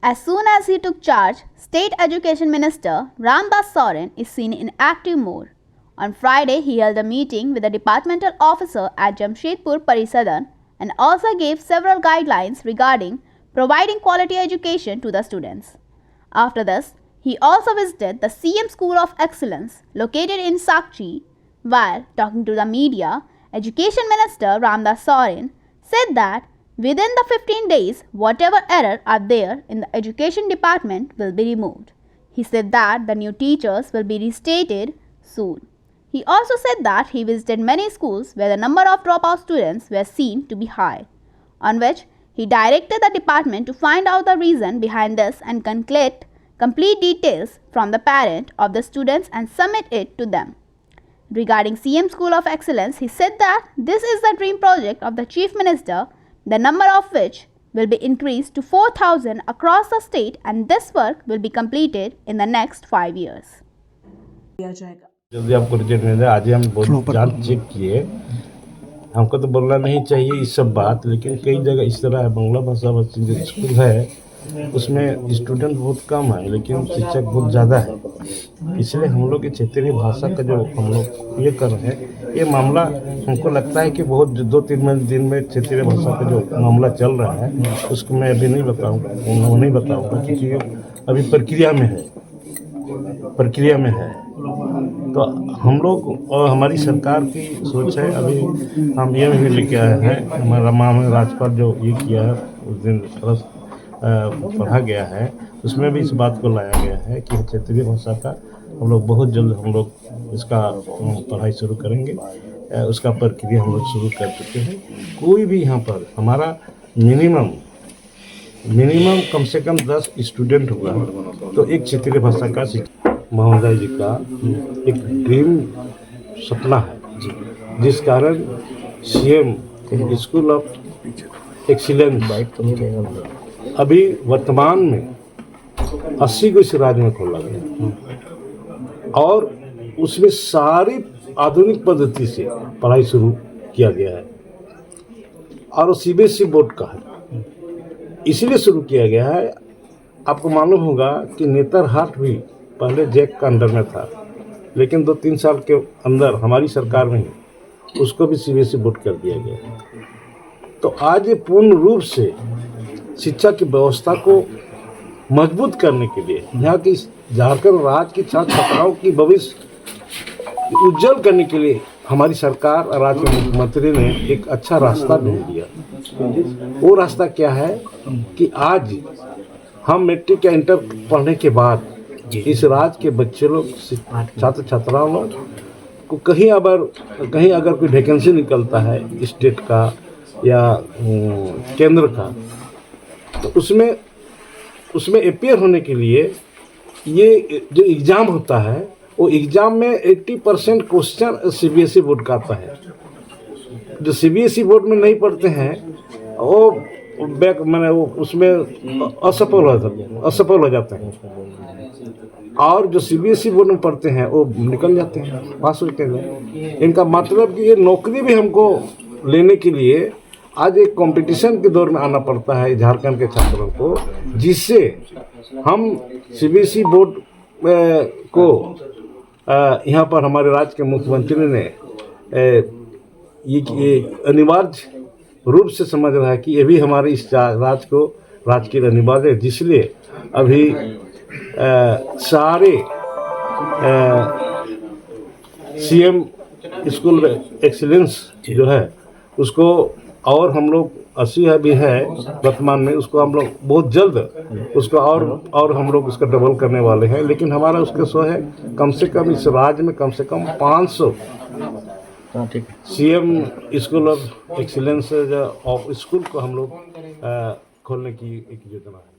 As soon as he took charge, State Education Minister Ramdas Soren is seen in active mode. On Friday, he held a meeting with the departmental officer at Jamshedpur Parisadan and also gave several guidelines regarding providing quality education to the students. After this, he also visited the CM School of Excellence located in Sakchi. While talking to the media, Education Minister Ramdas Soren said that within the 15 days, whatever errors are there in the education department will be removed. He said that the new teachers will be restated soon. He also said that he visited many schools where the number of dropout students were seen to be high, on which he directed the department to find out the reason behind this and collect complete details from the parent of the students and submit it to them. Regarding CM School of Excellence, he said that this is the dream project of the Chief Minister, the number of which will be increased to 4,000 across the state, and this work will be completed in the next 5 years. जल्दी आपको result मिल जाए। आज ही हम बहुत जांच check किए। हमको तो बोलना नहीं चाहिए इस सब बात, लेकिन कई जगह इस तरह है। बांग्ला भाषा जो स्कूल है उसमें स्टूडेंट बहुत कम है, लेकिन शिक्षक बहुत ज़्यादा है। इसलिए हम लोग की क्षेत्रीय भाषा का जो हम लोग ये कर रहे हैं, ये मामला हमको लगता है कि बहुत 2-3 दिन में क्षेत्रीय भाषा का जो मामला चल रहा है उसको मैं अभी नहीं बताऊँगा क्योंकि अभी प्रक्रिया में है। तो हम लोग और हमारी सरकार की सोच है। अभी हम ये भी लेके आए हैं, हमारा माननीय राज्यपाल जो ये किया है उस दिन पढ़ा गया है, उसमें भी इस बात को लाया गया है कि क्षेत्रीय भाषा का हम लोग बहुत जल्द हम लोग इसका पढ़ाई शुरू करेंगे। उसका प्रक्रिया हम लोग शुरू कर चुके हैं। कोई भी यहाँ पर हमारा मिनिमम कम से कम 10 स्टूडेंट होगा तो एक क्षेत्रीय भाषा का महोदय जी का एक ड्रीम सपना है, जिस कारण सीएम स्कूल ऑफ एक्सीलेंस अभी वर्तमान में 80 को इस राज्य में खोला गया और उसमें सारी आधुनिक पद्धति से पढ़ाई शुरू किया गया है और सीबीएसई बोर्ड का है। इसलिए शुरू किया गया है। आपको मालूम होगा कि नेतरहाट भी पहले जैक का अंडर में था, लेकिन 2-3 साल के अंदर हमारी सरकार में ही उसको भी सीबीएसई बोर्ड कर दिया गया। तो आज ये पूर्ण रूप से शिक्षा की व्यवस्था को मजबूत करने के लिए, यहाँ की झारखंड राज्य की छात्र छात्राओं की भविष्य उज्जवल करने के लिए हमारी सरकार और राज्य के मुख्यमंत्री ने एक अच्छा रास्ता ढूंढ दिया। वो रास्ता क्या है कि आज हम मैट्रिक या इंटर पढ़ने के बाद इस राज्य के बच्चे लोग छात्र छात्राओं लोग को कहीं अगर कोई वैकेंसी निकलता है स्टेट का या केंद्र का, तो उसमें अपीयर होने के लिए ये जो एग्ज़ाम होता है वो एग्ज़ाम में 80% क्वेश्चन सीबीएसई बोर्ड का आता है। जो सीबीएसई बोर्ड में नहीं पढ़ते हैं वो वो उसमें असफल हो जाते हैं और जो सीबीएसई बोर्ड में पढ़ते हैं वो निकल जाते हैं, पास होते हैं। इनका मतलब कि ये नौकरी भी हमको लेने के लिए आज एक कंपटीशन के दौर में आना पड़ता है झारखंड के छात्रों को, जिससे हम सीबीएसई बोर्ड को यहाँ पर हमारे राज्य के मुख्यमंत्री ने ये अनिवार्य रूप से समझ रहा है कि ये भी हमारे इस राज्य के लिए अनिवार्य है। जिसलिए अभी सारे सीएम स्कूल एक्सीलेंस जो है उसको और हम लोग 80 भी है वर्तमान में, उसको हम लोग बहुत जल्द उसको और हम लोग उसका डबल करने वाले हैं। लेकिन हमारा उसका सो है कम से कम इस राज्य में कम से कम 500 CM school of excellence of school को हम लोग खोलने की एक योजना है।